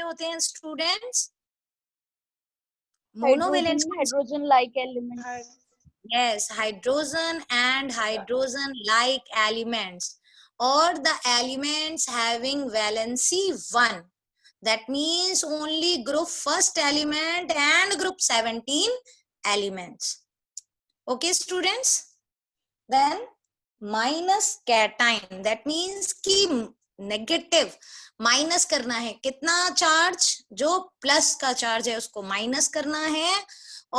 के होते हैं students? Monovalent hydrogen like element. yes, hydrogen and hydrogen like elements, or the elements having valency 1. That means only group first element and group 17 elements. Okay students? Then minus cation, that means कि negative minus करना है. कितना charge? जो plus का charge है उसको minus करना है,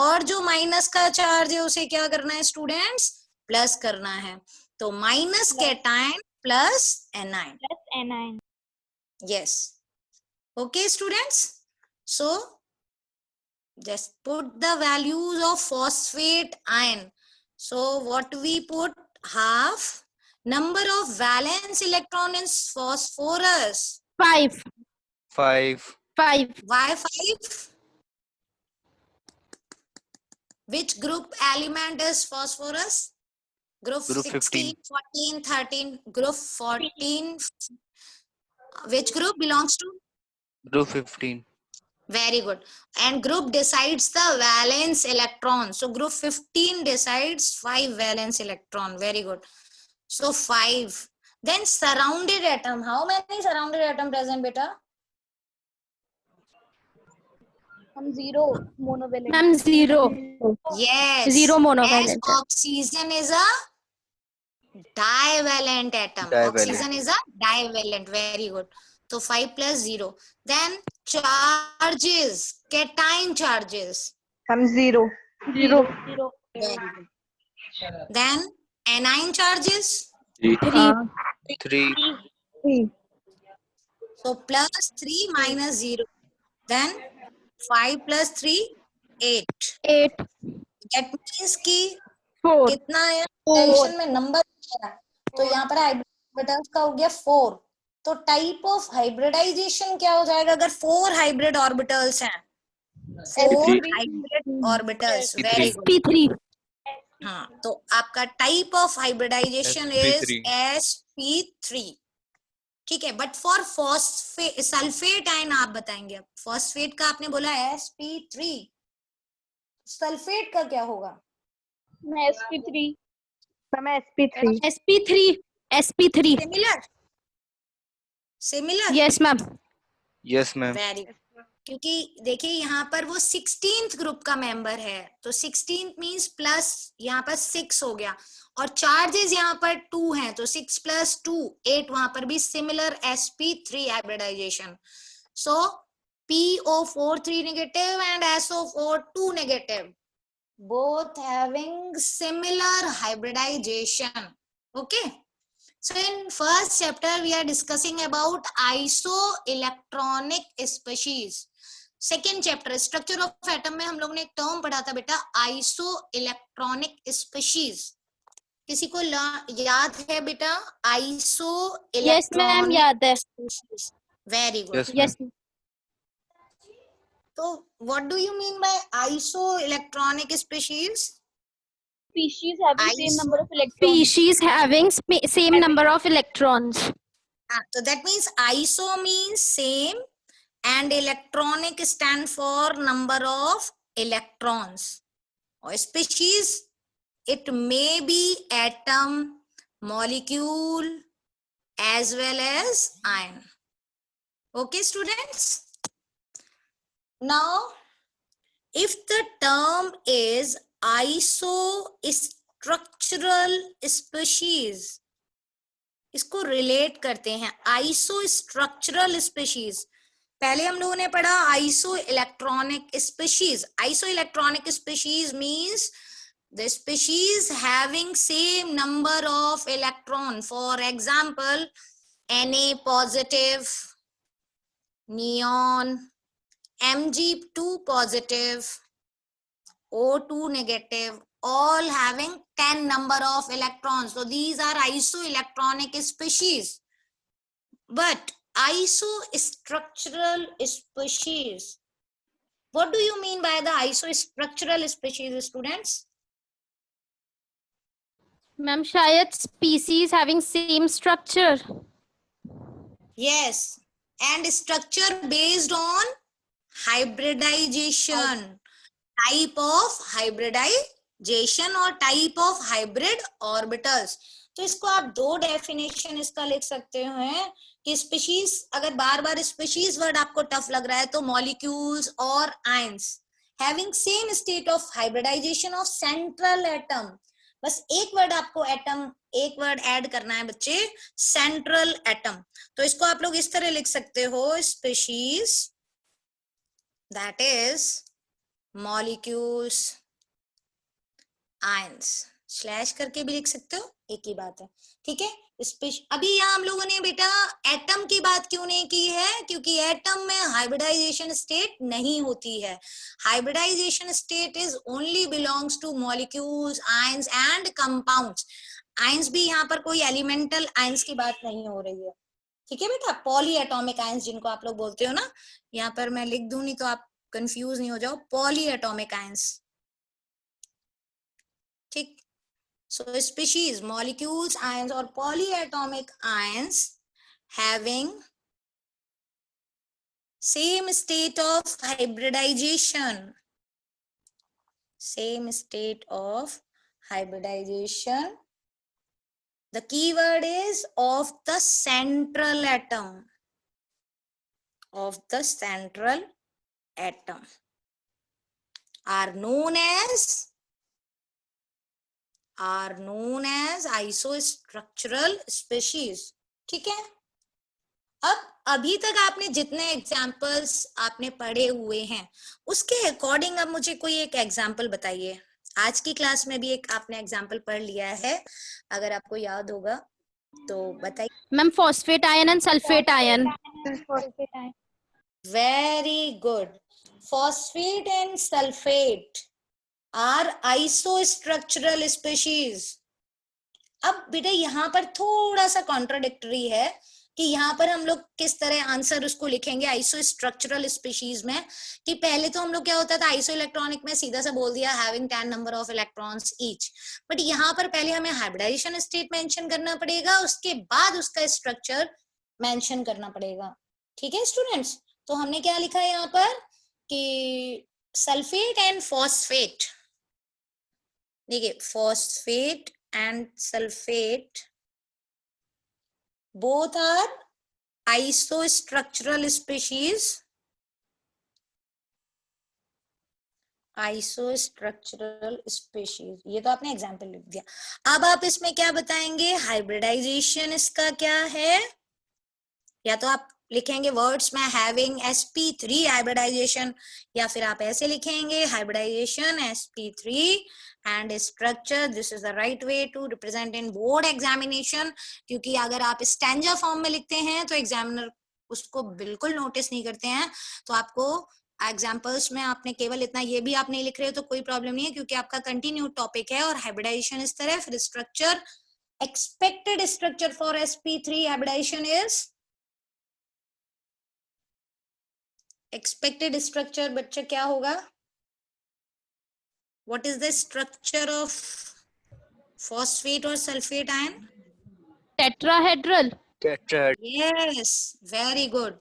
और जो माइनस का चार्ज है उसे क्या करना है स्टूडेंट्स? प्लस करना है. तो minus cation plus anion. yes, okay students, so just put the values of phosphate ion. So what we put? Half. Number of valence electron in phosphorus? 5. 5. Why 5? Which group element is phosphorus? Group 16, 14, 13. Group 14. Which group belongs to? Group 15. Very good. And group decides the valence electron. So group 15 decides 5 valence electron. Very good. So 5. Then surrounded atom. How many surrounded atom present, beta? 0 monovalent. Ma'am, 0. Yes. 0 monovalent. As oxygen is a divalent atom. Divalent. Oxygen is a divalent. Very good. So 5 plus 0. Then charges, cation charges. 0. Very good. Then anion charges. 3. 3. So plus 3 minus 0. Then 5 plus 3, 8. 8. That means कि 4. कितना है addition में number है, तो यहाँ पर hybridisation का हो गया 4. तो टाइप ऑफ हाइब्रिडाइजेशन क्या हो जाएगा अगर 4 हाइब्रिड ऑर्बिटल्स हैं? 4 hybrid orbitals. Very good. sp3. हाँ, तो आपका type of hybridisation is sp3. ठीक है. But for phosphate sulphate ion आप बताएंगे. अब फॉस्फेट का आपने बोला sp3, सल्फेट का क्या होगा? sp3. sp3. sp3. sp3. Similar. Yes, ma'am. Yes, ma'am. Very good. क्योंकि देखिए यहाँ पर वो 16th ग्रुप का मेंबर है, तो 16th मींस प्लस यहाँ पर 6 हो गया, और चार्जेस यहाँ पर 2 हैं, तो 6 plus 2 8. वहां पर भी similar sp3 hybridisation. So PO4 3 negative and SO4 2 negative, both having similar hybridization. Okay. So in first chapter we are discussing about isoelectronic species. Second chapter structure of atom में हम लोग ने एक टर्म पढ़ा था बेटा, isoelectronic species. किसी को याद है बेटा isoelectronic? Yes, ma'am, याद है. species. Very good. Yes, Yes. So what do you mean by isoelectronic species? Species having same number of electrons. Species having same number of electrons. So that means iso means same and electronic stand for number of electrons. Or species, it may be atom, molecule as well as ion. Okay students? Now if the term is isostructural species, इसको relate करते हैं. आइसोस्ट्रक्चरल species पहले हम लोगों ने पढ़ा. Iso electronic species. Iso electronic species means the species having same number of electron. For example, Na positive, neon, Mg2 positive, O2 negative, all having 10 number of electrons. So these are isoelectronic species. But isostructural species, what do you mean by the isostructural species, students? Ma'am, शायद species having same structure. Yes, and structure based on hybridization, type of hybridization और type of hybrid orbitals. तो इसको आप दो definition इसका लिख सकते हैं कि स्पीशीज, अगर बार बार स्पीशीज वर्ड आपको टफ लग रहा है तो मॉलिक्यूल्स और ions having same state of hybridisation of central atom. बस एक वर्ड आपको एटम, एक वर्ड ऐड करना है बच्चे, सेंट्रल एटम. तो इसको आप लोग इस तरह लिख सकते हो, species that is molecules ions, slash करके भी लिख सकते हो, एक ही बात है. ठीक है. अभी यहाँ हम लोगों ने बेटा एटम की बात क्यों नहीं की है, क्योंकि एटम में हाइब्रिडाइजेशन स्टेट नहीं होती है. Hybridisation state is only belongs to molecules, ions and compounds. Ions भी यहाँ पर कोई एलिमेंटल आयंस की बात नहीं हो रही है. ठीक है बेटा. पॉली एटॉमिक आयंस जिनको आप लोग बोलते हो ना, यहाँ पर मैं लिख दूं नहीं तो आप कंफ्यूज नहीं हो जाओ. Poly atomic ions. ठीक. So species, molecules, ions or polyatomic ions having same state of hybridization. Same state of hybridization. The keyword is of the central atom. Of the central atom are known as isostructural species. ठीक है. अब अभी तक आपने जितने examples आपने पढ़े हुए हैं उसके अकॉर्डिंग अब मुझे कोई एक एग्जाम्पल बताइए. आज की क्लास में भी एक आपने एग्जाम्पल पढ़ लिया है, अगर आपको याद होगा तो बताइए. Ma'am phosphate ion and sulphate ion. Very good. Phosphate and sulphate are isostructural species. अब बेटा यहाँ पर थोड़ा सा कॉन्ट्राडिक्टरी है कि यहाँ पर हम लोग किस तरह आंसर उसको लिखेंगे आइसोस्ट्रक्चरल स्पीशीज में, कि पहले तो हम लोग क्या होता था आइसो इलेक्ट्रॉनिक में सीधा सा बोल दिया having 10 number of electrons each. But यहाँ पर पहले हमें हाइब्रिडाइजेशन स्टेट मेंशन करना पड़ेगा, उसके बाद उसका स्ट्रक्चर मेंशन करना पड़ेगा. ठीक है स्टूडेंट्स. तो हमने क्या लिखा है यहाँ पर कि सल्फेट एंड फॉस्फेट. देखिए phosphate and sulfate both are isostructural species. Isostructural species, ये तो आपने एग्जाम्पल लिख दिया. अब आप इसमें क्या बताएंगे, हाइब्रिडाइजेशन इसका क्या है, या तो आप लिखेंगे वर्ड्स में हैविंग sp3 हाइब्रिडाइजेशन, या फिर आप ऐसे लिखेंगे hybridisation sp3 and structure. This is the right way to represent in board examination. क्योंकि अगर आप स्टैंजा फॉर्म में लिखते हैं तो एग्जामिनर उसको बिल्कुल नोटिस नहीं करते हैं. तो आपको एग्जाम्पल्स में आपने केवल इतना ये भी आप नहीं लिख रहे हो तो कोई प्रॉब्लम नहीं है, क्योंकि आपका कंटिन्यू टॉपिक है और हाइब्रिडाइजेशन इस तरह. फिर structure, expected structure for sp3 hybridisation is, expected structure बच्चे क्या होगा, what is the structure of phosphate or sulfate ion? Tetrahedral. Yes, very good.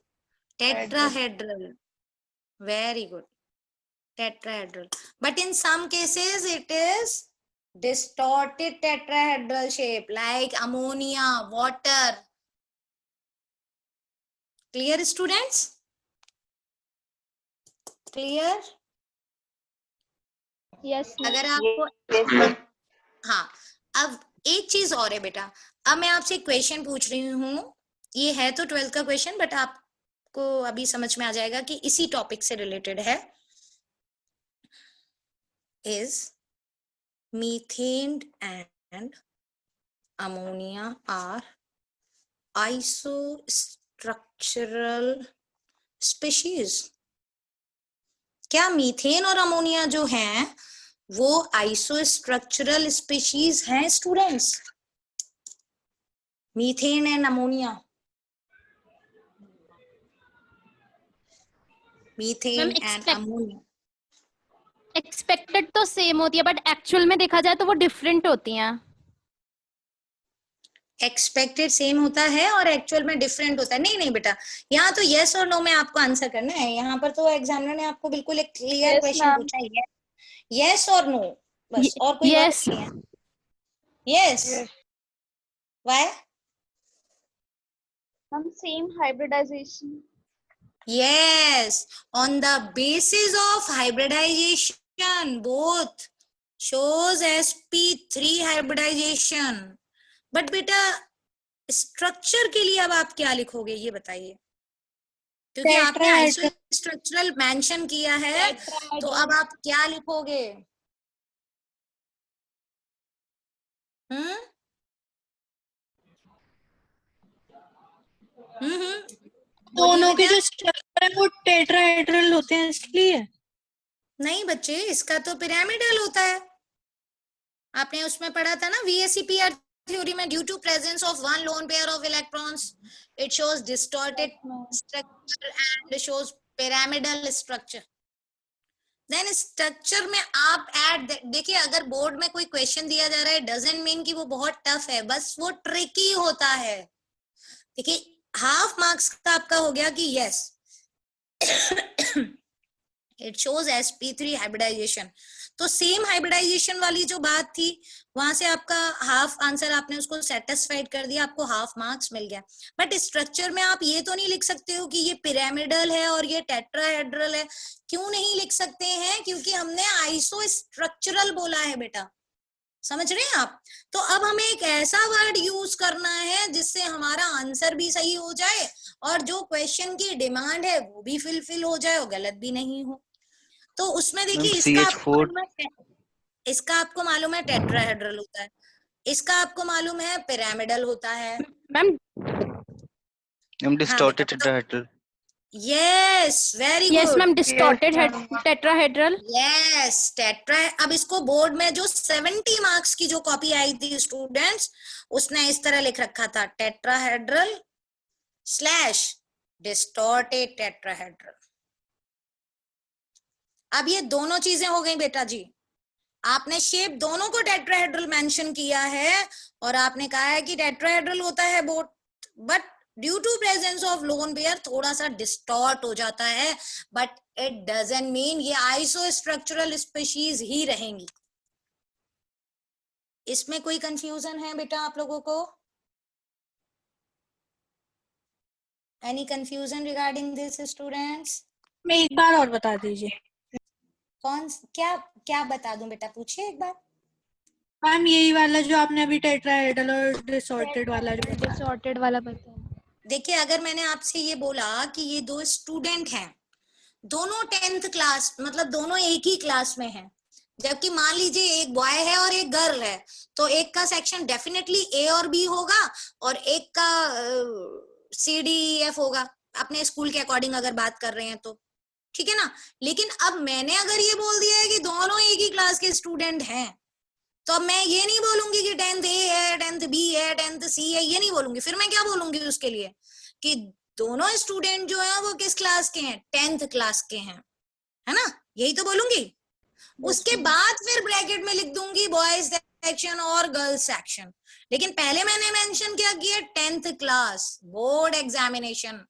Tetrahedral. Very good. Tetrahedral. But in some cases it is distorted tetrahedral shape like ammonia, water. Clear students? Clear? Yes. अगर आपको हाँ. अब एक चीज और है बेटा, अब मैं आपसे क्वेश्चन पूछ रही हूँ, ये है तो 12th का क्वेश्चन बट आपको अभी समझ में आ जाएगा कि इसी टॉपिक से रिलेटेड है. Is methane and ammonia are isostructural species. क्या मीथेन और अमोनिया जो हैं वो आइसोस्ट्रक्चरल स्पीशीज हैं students? Methane and ammonia, methane and ammonia. Expected तो सेम होती है बट एक्चुअल में देखा जाए तो वो डिफरेंट होती हैं. एक्सपेक्टेड सेम होता है और एक्चुअल में डिफरेंट होता है। नहीं नहीं बेटा, यहाँ तो यस और नो में आपको आंसर करना है। यहाँ पर तो एग्जामिनर ने आपको बिल्कुल एक क्लियर Yes, क्वेश्चन ma'am. पूछा है, यस और नो, बस, और कोई वर्ड Yes. नहीं है। Yes, why? Ma'am, same hybridization. Yes, on the basis of hybridization, both shows sp3 hybridization. But बेटा स्ट्रक्चर के लिए अब आप क्या लिखोगे ये बताइए, क्योंकि आपने आइसो स्ट्रक्चरल मेंशन किया है, तो अब आप क्या लिखोगे? हम्म दोनों के बेटा। जो स्ट्रक्चर है वो टेट्राहेड्रल होते हैं इसलिए। नहीं बच्चे, इसका तो पिरामिडल होता है। आपने उसमें पढ़ा था ना VSEPR theory में, due to presence of one lone pair of electrons it shows distorted structure and shows pyramidal structure. Then structure में आप ऐड, देखिए अगर बोर्ड में कोई क्वेश्चन दिया जा रहा है डजंट मीन कि वो बहुत टफ है, बस वो ट्रिकी होता है। देखिए हाफ मार्क्स का आपका हो गया कि yes it shows sp3 hybridisation, तो सेम हाइब्रिडाइजेशन वाली जो बात थी वहां से आपका हाफ आंसर आपने उसको सेटिस्फाइड कर दिया, आपको हाफ मार्क्स मिल गया। बट स्ट्रक्चर में आप ये तो नहीं लिख सकते हो कि ये पिरामिडल है और ये टेट्राहेड्रल है। क्यों नहीं लिख सकते हैं? क्योंकि हमने आइसो स्ट्रक्चरल बोला है बेटा, समझ रहे हैं आप? तो अब हमें एक ऐसा वर्ड यूज करना है जिससे हमारा आंसर भी सही हो जाए और जो क्वेश्चन की डिमांड है वो भी फुलफिल हो जाए और गलत भी नहीं हो। तो उसमें देखिए इसका आपको मालूम है टेट्राहेड्रल होता है, इसका आपको मालूम है पिरामिडल होता है। Ma'am. Distorted tetrahedral. Yes, very Yes, good. ma'am. Distorted tetrahedral. Yes, tetra. अब इसको बोर्ड में जो 70 मार्क्स की जो कॉपी आई थी स्टूडेंट्स, उसने इस तरह लिख रखा था, टेट्राहेड्रल स्लैश डिस्टॉर्टेड टेट्राहेड्रल। अब ये दोनों चीजें हो गई बेटा जी, आपने शेप दोनों को टेट्राहेड्रल मेंशन किया है और आपने कहा है कि टेट्राहेड्रल होता है both, but due to presence of lone pair थोड़ा सा डिस्टॉर्ट हो जाता है, बट इट डजंट मीन ये आइसो स्ट्रक्चरल स्पीशीज ही रहेंगी। इसमें कोई कंफ्यूजन है बेटा आप लोगों को? Any confusion regarding this students? मैं एक बार और बता दीजिए कौन क्या क्या बता दूं बेटा, पूछिए एक बार। मैम। यही वाला जो आपने अभी टेट्राहेड्रल और डिसऑर्टेड वाला जो बताया। Distorted वाला बताया। देखिए अगर मैंने आपसे ये बोला कि ये दो स्टूडेंट हैं, दोनों 10th क्लास, मतलब दोनों एक ही क्लास में हैं, जबकि मान लीजिए एक बॉय है और एक गर्ल है, तो एक का सेक्शन डेफिनेटली ए और बी होगा और एक का CDEF होगा, अपने स्कूल के अकॉर्डिंग अगर बात कर रहे हैं तो, ठीक है ना। लेकिन अब मैंने अगर ये बोल दिया है कि दोनों एक ही क्लास के स्टूडेंट हैं, तो अब मैं ये नहीं बोलूंगी कि 10th A है, 10th B है, 10th C है, ये नहीं बोलूंगी। फिर मैं क्या बोलूंगी उसके लिए कि दोनों स्टूडेंट जो है वो किस क्लास के हैं? 10th क्लास के हैं, है ना, यही तो बोलूंगी। उसके बाद फिर ब्रैकेट में लिख दूंगी बॉयज सेक्शन और गर्ल्स सेक्शन। लेकिन पहले मैंने मेंशन क्या किया? 10th class board examination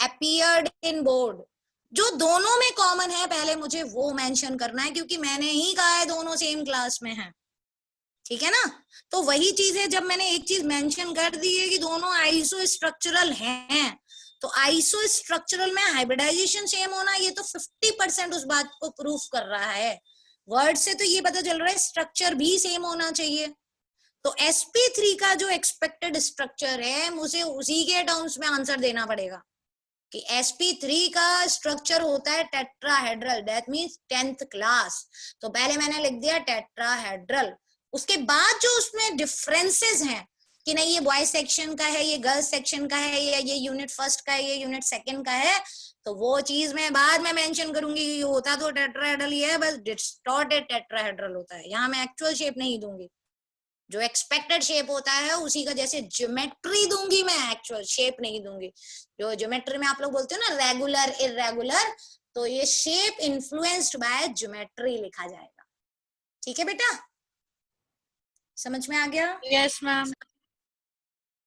appeared in board, जो दोनों में कॉमन है पहले मुझे वो मेंशन करना है, क्योंकि मैंने ही कहा है दोनों सेम क्लास में हैं, ठीक है ना। तो वही चीज है, जब मैंने एक चीज मेंशन कर दी है कि दोनों आइसो स्ट्रक्चरल हैं, तो आइसो स्ट्रक्चरल में हाइब्रिडाइजेशन सेम होना ये तो 50% उस बात को प्रूफ कर रहा है। वर्ड से तो ये पता चल रहा है स्ट्रक्चर भी सेम होना चाहिए। तो sp3 का जो एक्सपेक्टेड स्ट्रक्चर है मुझे उसी के टर्म्स में आंसर देना पड़ेगा कि sp3 का स्ट्रक्चर होता है tetrahedral, that means 10th class. तो पहले मैंने लिख दिया टेट्राहेड्रल, उसके बाद जो उसमें डिफरेंसेस हैं कि नहीं ये बॉयज सेक्शन का है, ये गर्ल्स सेक्शन का है, या ये यूनिट फर्स्ट का है, ये यूनिट सेकंड का है, तो वो चीज मैं बाद में मेंशन करूंगी कि होता तो टेट्राहेड्रल ही है, बस डिस्टॉर्टेड टेट्राहेड्रल होता है। यहाँ मैं एक्चुअल शेप नहीं दूंगी, जो एक्सपेक्टेड शेप होता है उसी का जैसे ज्योमेट्री दूंगी मैं, एक्चुअल शेप नहीं दूंगी। जो ज्योमेट्री में आप लोग बोलते हो ना रेगुलर इररेगुलर, तो ये शेप इन्फ्लुएंस्ड बाय ज्योमेट्री लिखा जाएगा। ठीक है बेटा, समझ में आ गया? Yes ma'am.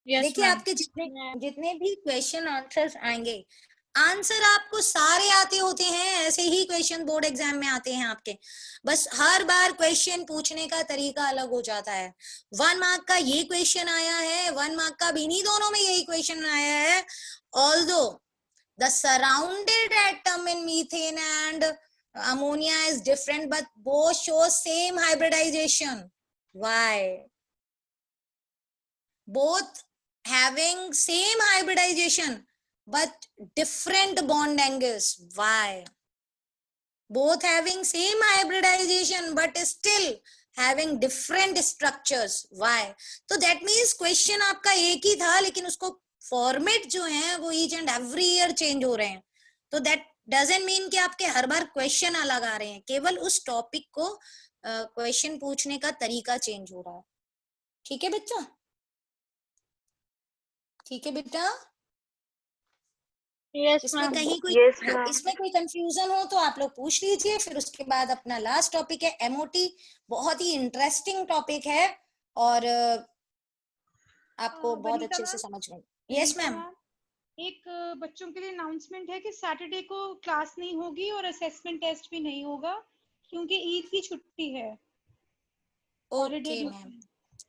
यस देखिए मैम। आपके जितने भी क्वेश्चन आंसर्स आएंगे, आंसर आपको सारे आते होते हैं, ऐसे ही क्वेश्चन बोर्ड एग्जाम में आते हैं आपके, बस हर बार क्वेश्चन पूछने का तरीका अलग हो जाता है। 1 मार्क का ये क्वेश्चन आया है, 1 मार्क का भी नहीं, दोनों में यही क्वेश्चन आया है। Although the surrounded atom in methane and ammonia is different but both show same hybridization. Why? Both having same hybridization but different bond angles. Why? Both having same hybridization but still having different structures. Why? तो that means question आपका एक ही था, लेकिन उसको format जो है वो each and every year change हो रहे हैं। तो दैट डजंट मीन कि आपके हर बार क्वेश्चन अलग आ रहे हैं, केवल उस टॉपिक को क्वेश्चन पूछने का तरीका चेंज हो रहा है। ठीक है बच्चा? ठीक है बेटा? Yes, इसमें ma'am. कहीं कोई Yes, ma'am. इसमें कोई कंफ्यूजन हो तो आप लोग पूछ लीजिए। फिर उसके बाद अपना लास्ट टॉपिक है एमओटी, बहुत ही इंटरेस्टिंग टॉपिक है और आपको बहुत वनीता अच्छे से मैम, समझ में। Yes Vanita ma'am. मैम, एक बच्चों के लिए अनाउंसमेंट है कि सैटरडे को क्लास नहीं होगी और असेसमेंट टेस्ट भी नहीं होगा क्योंकि ईद की छुट्टी है। Okay ma'am.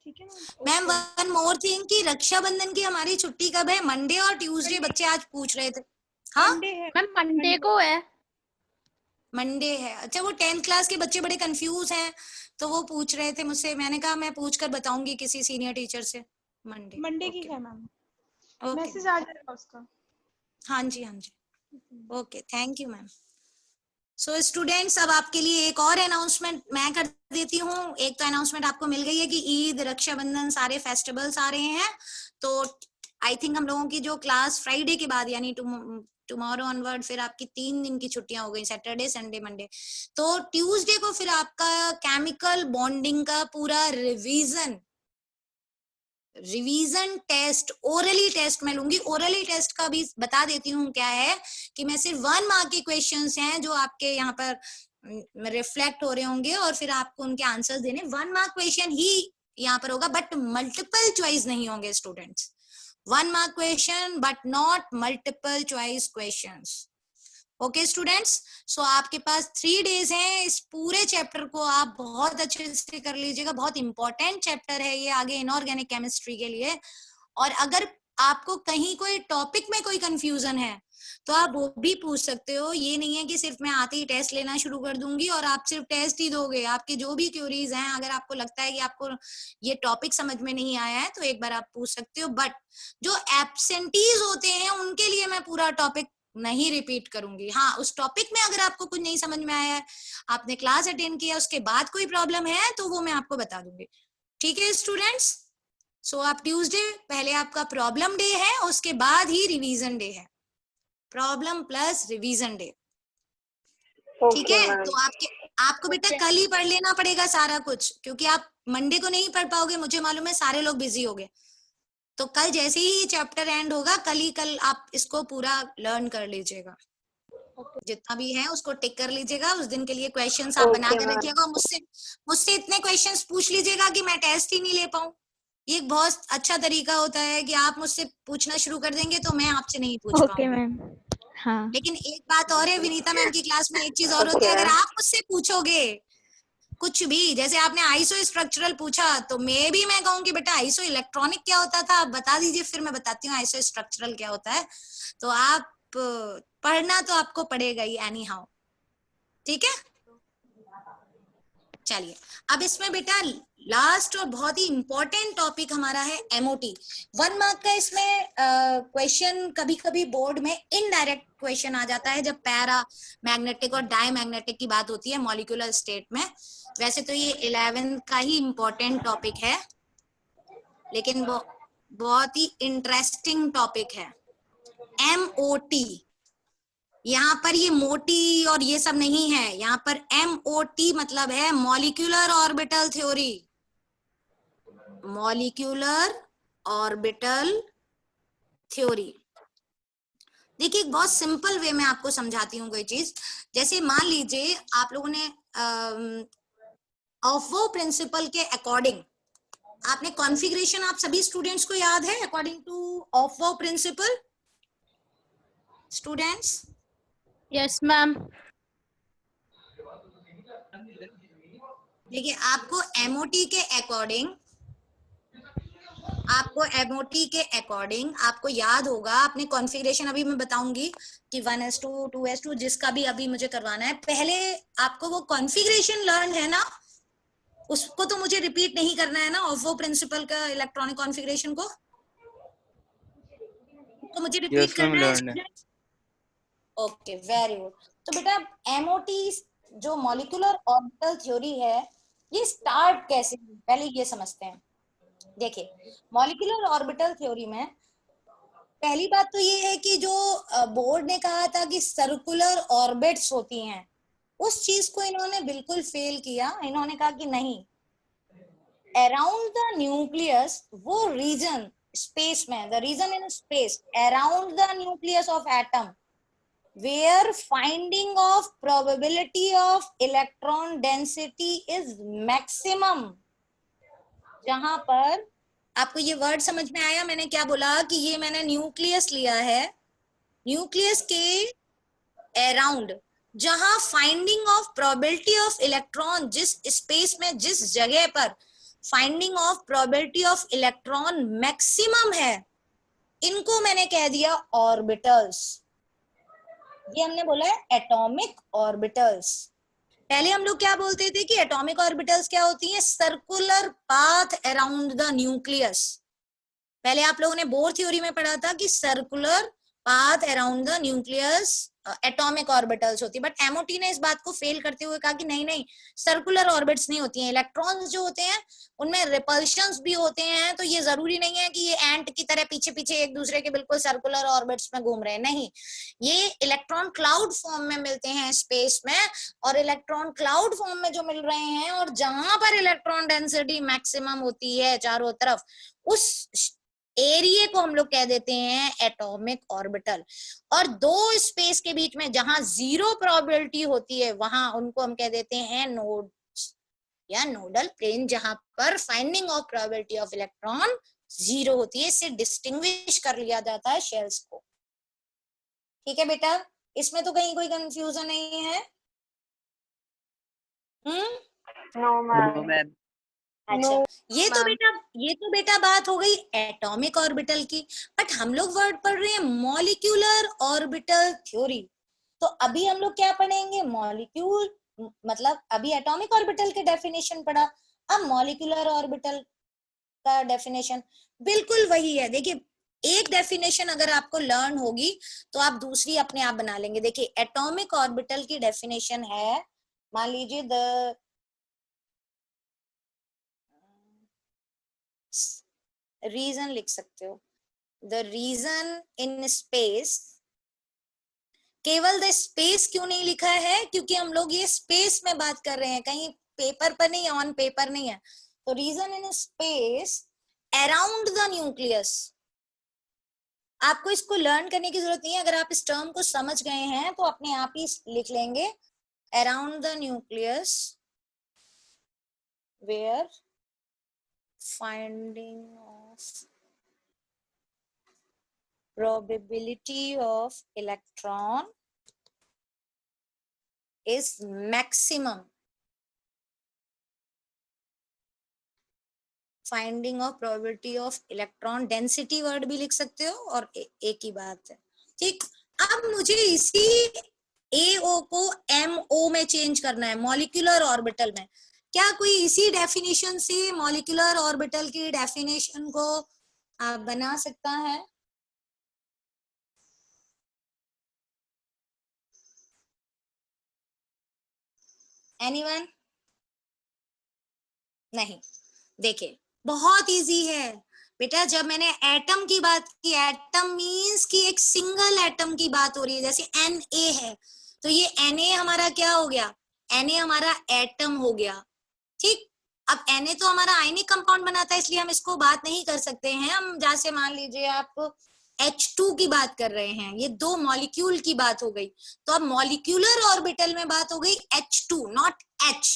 ठीक है मैम वन मोर थिंग कि रक्षाबंधन की हमारी छुट्टी कब है? मंडे और ट्यूसडे बच्चे आज पूछ रहे थे। हाँ मंडे है मैम मंडे को है। मंडे है। अच्छा, वो 10th क्लास के बच्चे बड़े कंफ्यूज हैं तो वो पूछ रहे थे मुझसे, मैंने कहा मैं पूछ कर बताऊंगी किसी सीनियर टीचर से। मंडे की है मैम, ओके मैसेज आ जाएगा उसका। हाँ जी हाँ जी okay thank you ma'am. So students, अब आपके लिए एक और अनाउंसमेंट मैं कर देती हूँ। एक तो अनाउंसमेंट आपको मिल गई है कि ईद, रक्षाबंधन सारे फेस्टिवल्स आ रहे हैं, तो आई थिंक हम लोगों की जो क्लास फ्राइडे के बाद यानी टुमारो ऑनवर्ड फिर आपकी 3 दिन की छुट्टियां हो गई, सैटरडे संडे मंडे। तो ट्यूसडे को फिर आपका केमिकल बॉन्डिंग का पूरा रिवीजन टेस्ट, ओरली टेस्ट मैं लूंगी। ओरली टेस्ट का भी बता देती हूँ क्या है कि मैं सिर्फ 1 मार्क के क्वेश्चंस हैं जो आपके यहाँ पर रिफ्लेक्ट हो रहे होंगे और फिर आपको उनके आंसर्स देने। 1 मार्क क्वेश्चन ही यहाँ पर होगा बट मल्टीपल चॉइस नहीं होंगे students. 1 mark question but not multiple choice questions. Okay students, so आपके पास 3 डेज हैं। इस पूरे चैप्टर को आप बहुत अच्छे से कर लीजिएगा, बहुत इंपॉर्टेंट चैप्टर है ये आगे इनऑर्गेनिक केमिस्ट्री के लिए। और अगर आपको कहीं कोई टॉपिक में कोई कंफ्यूजन है तो आप वो भी पूछ सकते हो। ये नहीं है कि सिर्फ मैं आते ही टेस्ट लेना शुरू कर दूंगी और आप सिर्फ टेस्ट ही दोगे। आपके जो भी क्वेरीज हैं, अगर आपको लगता है कि आपको ये टॉपिक समझ में नहीं आया है तो एक बार आप पूछ सकते हो। बट जो एब्सेंटीज होते हैं उनके लिए मैं पूरा टॉपिक नहीं रिपीट करूंगी। हाँ, उस टॉपिक में अगर आपको कुछ नहीं समझ में आया है, आपने क्लास अटेंड किया, उसके बाद कोई प्रॉब्लम है तो वो मैं आपको बता दूंगी। ठीक है स्टूडेंट्स? सो आप ट्यूसडे पहले आपका प्रॉब्लम डे है, उसके बाद ही रिवीजन डे है, प्रॉब्लम प्लस रिवीजन डे। ठीक है? तो आपको बेटा कल ही पढ़ लेना पड़ेगा सारा कुछ, क्योंकि आप मंडे को नहीं पढ़ पाओगे, मुझे मालूम है सारे लोग बिजी हो गए। तो कल जैसे ही चैप्टर एंड होगा, कल आप इसको पूरा लर्न कर लीजिएगा। जितना भी है उसको टिक कर लीजिएगा। उस दिन के लिए क्वेश्चंस आप बना कर रखिएगा। मुझसे इतने क्वेश्चंस पूछ लीजिएगा कि मैं टेस्ट ही नहीं ले पाऊं। ये एक बहुत अच्छा तरीका होता है कि आप मुझसे पूछना शुरू कर देंगे तो मैं आपसे नहीं पूछ ओके पाऊंगी। मैम। हाँ लेकिन एक बात और है, विनीता मैम की क्लास में एक चीज और होती है, अगर आप मुझसे पूछोगे कुछ भी, जैसे आपने आइसो स्ट्रक्चरल पूछा तो मैं कहूंगी बेटा आइसो इलेक्ट्रॉनिक क्या होता था, आप बता दीजिए, फिर मैं बताती हूँ आइसो स्ट्रक्चरल क्या होता है। तो आप पढ़ना तो आपको पड़ेगा ही एनी हाउ। ठीक है? चलिए, अब इसमें बेटा लास्ट और बहुत ही इंपॉर्टेंट टॉपिक हमारा है एमओटी। 1 मार्क का इसमें क्वेश्चन कभी कभी बोर्ड में इनडायरेक्ट क्वेश्चन आ जाता है जब पैरा मैग्नेटिक और डाई मैग्नेटिक की बात होती है मॉलिक्यूलर स्टेट में। वैसे तो ये 11th का ही इंपॉर्टेंट टॉपिक है, लेकिन वो बहुत ही इंटरेस्टिंग टॉपिक है एमओटी। यहाँ पर ये मोटी और ये सब नहीं है, यहाँ पर MOT मतलब है molecular orbital theory. Molecular orbital theory. देखिए, एक बहुत सिंपल वे में आपको समझाती हूँ कोई चीज। जैसे मान लीजिए आप लोगों ने ऑफो प्रिंसिपल के अकॉर्डिंग आपने कॉन्फ़िगरेशन आप सभी स्टूडेंट्स को याद है according to aufbau principle? Students, Yes, ma'am. देखिए आपको एमओटी के अकॉर्डिंग आपको याद होगा, आपने कॉन्फ़िगरेशन अभी मैं बताऊंगी कि 1s2 2s2 जिसका भी अभी मुझे करवाना है, पहले आपको वो कॉन्फ़िगरेशन लर्न है ना, उसको तो मुझे रिपीट नहीं करना है ना, ऑफ-वो प्रिंसिपल का इलेक्ट्रॉनिक कॉन्फ़िगरेशन को तो मुझे रिपीट यस मैम, करना है लर्न है। स्टूडेंट्स। Okay, very good. तो बेटा एमओटी जो मॉलिक्यूलर ऑर्बिटल थ्योरी है, ये स्टार्ट कैसे हुई पहले ये समझते हैं। देखिए मॉलिक्यूलर ऑर्बिटल थ्योरी में पहली बात तो ये है कि जो बोर्ड ने कहा था कि सर्कुलर ऑर्बिट्स होती हैं, उस चीज को इन्होंने बिल्कुल फेल किया। इन्होंने कहा कि नहीं, अराउंड द न्यूक्लियस, वो रीजन स्पेस में, the region in space around the nucleus of atom where finding of probability of electron density is maximum, जहां पर आपको ये वर्ड समझ में आया मैंने क्या बोला कि ये मैंने न्यूक्लियस लिया है, न्यूक्लियस के अराउंड जहां finding of probability of electron, जिस स्पेस में जिस जगह पर finding of probability of electron maximum है, इनको मैंने कह दिया ऑर्बिटल्स। ये हमने बोला है एटॉमिक ऑर्बिटल्स। पहले हम लोग क्या बोलते थे कि एटॉमिक ऑर्बिटल्स क्या होती हैं? Circular path around the nucleus. पहले आप लोगों ने बोर थ्योरी में पढ़ा था कि circular path around the nucleus atomic orbitals होती है, बट एमओटी ने इस बात को फेल करते हुए कहा कि नहीं नहीं, सर्कुलर ऑर्बिट्स नहीं होती हैं, इलेक्ट्रॉन्स जो होते हैं उनमें रिपल्शंस भी होते हैं, तो ये जरूरी नहीं है कि ये एंट की तरह पीछे पीछे एक दूसरे के बिल्कुल सर्कुलर ऑर्बिट्स में घूम रहे हैं, नहीं, ये इलेक्ट्रॉन क्लाउड फॉर्म में मिलते हैं स्पेस में, और इलेक्ट्रॉन क्लाउड फॉर्म में जो मिल रहे हैं और जहां पर इलेक्ट्रॉन डेंसिटी मैक्सिमम होती है चारों तरफ, उस एरिया को हम लोग कह देते हैं एटॉमिक ऑर्बिटल। और दो स्पेस के बीच में जहां जीरो प्रोबेबिलिटी होती है, वहां उनको हम कह देते हैं नोड्स या नोडल प्लेन, जहां पर finding of probability of electron zero होती है। इससे डिस्टिंग्विश कर लिया जाता है शेल्स को। ठीक है बेटा, इसमें तो कहीं कोई कंफ्यूजन नहीं है? No ma'am. अच्छा, ये तो बेटा बात हो गई एटॉमिक ऑर्बिटल की, बट हम लोग वर्ड पढ़ रहे हैं मॉलिक्यूलर ऑर्बिटल थ्योरी। तो अभी हम लोग क्या पढ़ेंगे? मॉलिक्यूल, मतलब अभी एटॉमिक ऑर्बिटल के डेफिनेशन पढ़ा, अब मॉलिक्यूलर ऑर्बिटल का डेफिनेशन बिल्कुल वही है। देखिए एक डेफिनेशन अगर आपको लर्न होगी तो आप दूसरी अपने आप बना लेंगे। देखिए एटॉमिक ऑर्बिटल की डेफिनेशन है, मान लीजिए द रीजन लिख सकते हो, द रीजन इन स्पेस। केवल द स्पेस क्यों नहीं लिखा है? क्योंकि हम लोग ये स्पेस में बात कर रहे हैं, कहीं पेपर पर नहीं, ऑन पेपर नहीं है। तो region in space around the nucleus, आपको इसको लर्न करने की जरूरत नहीं है, अगर आप इस टर्म को समझ गए हैं तो अपने आप ही लिख लेंगे around the nucleus where finding of probability of electron is maximum, finding of probability of electron density word भी लिख सकते हो, और एक ही बात है। ठीक, अब मुझे इसी AO को MO में चेंज करना है, मॉलिक्यूलर ऑर्बिटल में। क्या कोई इसी डेफिनेशन से मॉलिक्यूलर ऑर्बिटल की डेफिनेशन को बना सकता है? एनीवन? नहीं। देखिए बहुत इजी है बेटा, जब मैंने एटम की बात की, एटम मींस कि एक सिंगल एटम की बात हो रही है, जैसे Na है तो ये Na हमारा क्या हो गया? Na हमारा एटम हो गया। ठीक, अब Na तो हमारा आयनिक कंपाउंड बनाता है, इसलिए हम इसको बात नहीं कर सकते हैं। हम जैसे मान लीजिए आप H2 की बात कर रहे हैं, ये दो मॉलिक्यूल की बात हो गई, तो अब मॉलिक्यूलर ऑर्बिटल में बात हो गई H2 नॉट H।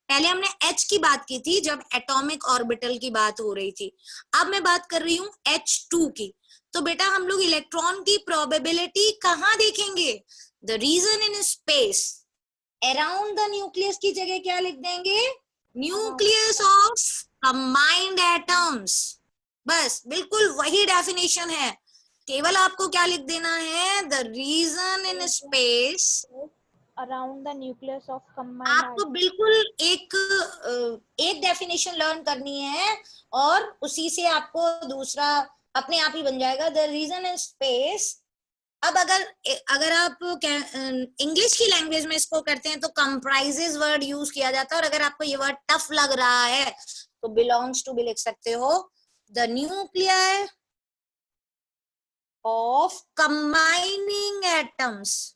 पहले हमने H की बात की थी जब एटॉमिक ऑर्बिटल की बात हो रही थी, अब मैं बात कर रही हूँ H2 की। तो बेटा हम लोग इलेक्ट्रॉन की प्रोबेबिलिटी कहाँ देखेंगे? The region in space around the nucleus की जगह क्या लिख देंगे? Nucleus of combined atoms. बस बिल्कुल वही डेफिनेशन है, केवल आपको क्या लिख देना है? The region in space around the nucleus of combined आपको atoms. बिल्कुल एक डेफिनेशन लर्न करनी है और उसी से आपको दूसरा अपने आप ही बन जाएगा। The region in space. अब अगर आप इंग्लिश की लैंग्वेज में इसको करते हैं तो कंप्राइजेस वर्ड यूज किया जाता है, और अगर आपको ये वर्ड टफ लग रहा है तो बिलोंग्स टू भी लिख सकते हो। The nuclear of combining atoms.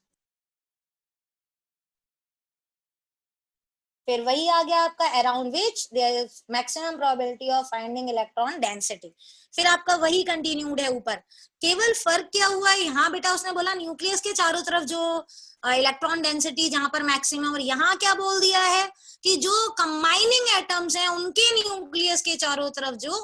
फिर वही आ गया आपका around which there is maximum probability of finding electron density. फिर आपका वही कंटिन्यूड है ऊपर। केवल फर्क क्या हुआ यहाँ बेटा, उसने बोला न्यूक्लियस के चारों तरफ जो इलेक्ट्रॉन डेंसिटी जहां पर मैक्सिमम, और यहाँ क्या बोल दिया है कि जो कंबाइनिंग एटम्स हैं उनके न्यूक्लियस के चारों तरफ जो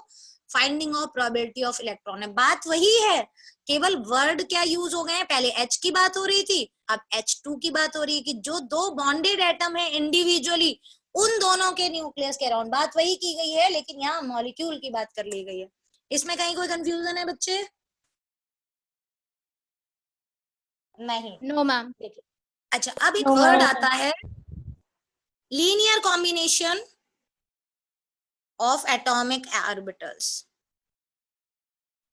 finding of probability of electron है। बात वही है, केवल वर्ड क्या यूज हो गए हैं। पहले H की बात हो रही थी, अब H2 की बात हो रही है कि जो दो बॉन्डेड एटम है इंडिविजुअली उन दोनों के न्यूक्लियस के अराउंड। बात वही की गई है, लेकिन यहाँ मॉलिक्यूल की बात कर ली गई है। इसमें कहीं कोई कंफ्यूजन है बच्चे? नहीं। No ma'am. अच्छा, अब एक No, वर्ड ma'am. आता है linear combination of atomic orbitals.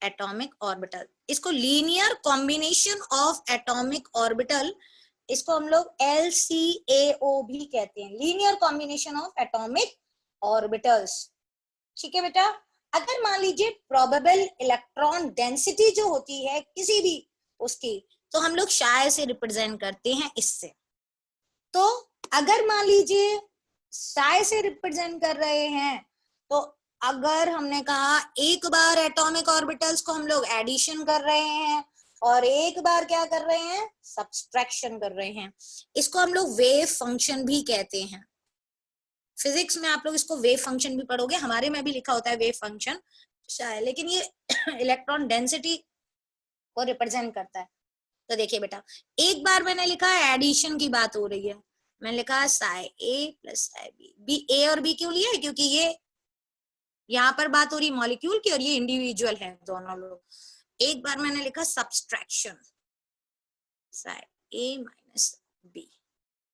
Atomic orbital, इसको linear combination of atomic orbital, इसको हम लोग LCAO भी कहते हैं, linear combination of atomic orbitals. ठीक है बेटा, अगर मान लीजिए प्रोबेबल इलेक्ट्रॉन डेंसिटी जो होती है किसी भी उसकी, तो हम लोग शाय से रिप्रेजेंट करते हैं इससे। तो अगर मान लीजिए शाय से रिप्रेजेंट कर रहे हैं, तो अगर हमने कहा एक बार एटॉमिक ऑर्बिटल्स को हम लोग एडिशन कर रहे हैं और एक बार क्या कर रहे हैं? सब्सट्रैक्शन कर रहे हैं, इसको हम लोग वेव फंक्शन भी कहते हैं। फिजिक्स में आप लोग इसको वेव फंक्शन भी पढ़ोगे, हमारे में भी लिखा होता है वेव फंक्शन शायद, लेकिन ये इलेक्ट्रॉन डेंसिटी को रिप्रेजेंट करता है। तो देखिए बेटा, एक बार मैंने लिखा एडिशन की बात हो रही है, मैंने लिखा Sai A plus psi B। A और B क्यों लिया? क्योंकि ये यहाँ पर बात हो रही मॉलिक्यूल की और ये इंडिविजुअल है दोनों लोग। एक बार मैंने लिखा subtraction Sai A minus B।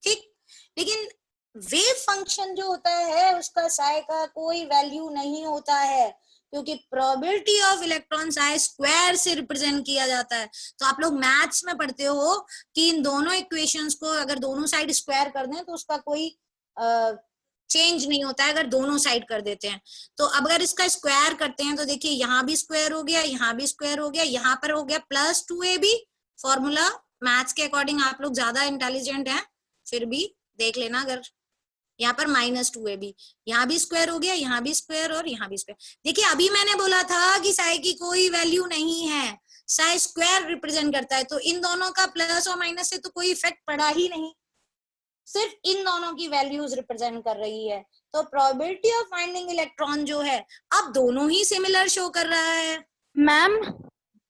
ठीक, लेकिन वेव फंक्शन जो होता है उसका साई का कोई वैल्यू नहीं होता है, क्योंकि probability of electron Sai square से रिप्रेजेंट किया जाता है। तो आप लोग मैथ्स में पढ़ते हो कि इन दोनों इक्वेशंस को अगर दोनों साइड स्क्वायर कर दें तो उसका कोई चेंज नहीं होता है अगर दोनों साइड कर देते हैं। तो अब अगर इसका स्क्वायर करते हैं तो देखिए यहाँ भी स्क्वायर हो गया, यहाँ भी स्क्वायर हो गया, यहाँ पर हो गया प्लस 2AB। फॉर्मूला मैथ्स के अकॉर्डिंग आप लोग ज्यादा इंटेलिजेंट हैं, फिर भी देख लेना। अगर यहाँ पर माइनस 2AB, यहाँ भी स्क्वायर हो गया, यहाँ भी स्क्वायर और यहाँ भी स्क्वायर। देखिए अभी मैंने बोला था कि साई की कोई वैल्यू नहीं है, साई स्क्वायर रिप्रेजेंट करता है, तो इन दोनों का प्लस और माइनस से तो कोई इफेक्ट पड़ा ही नहीं, सिर्फ इन दोनों की वैल्यूज रिप्रेजेंट कर रही है। तो प्रोबेबिलिटी ऑफ फाइंडिंग इलेक्ट्रॉन जो है अब दोनों ही सिमिलर शो कर रहा है। मैम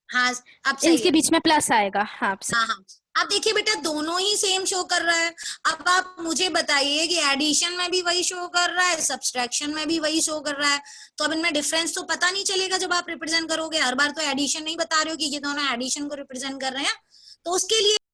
हाँ, अब सही इसके है। बीच में प्लस आएगा। हाँ हाँ, अब देखिए बेटा दोनों ही सेम शो कर रहा है। अब आप मुझे बताइए कि एडिशन में भी वही शो कर रहा है, सब्सट्रैक्शन में भी वही शो कर रहा है, तो अब इनमें डिफरेंस तो पता नहीं चलेगा जब आप रिप्रेजेंट करोगे। हर बार तो एडिशन नहीं बता रहे हो कि ये दोनों एडिशन को रिप्रेजेंट कर रहे हैं, तो उसके लिए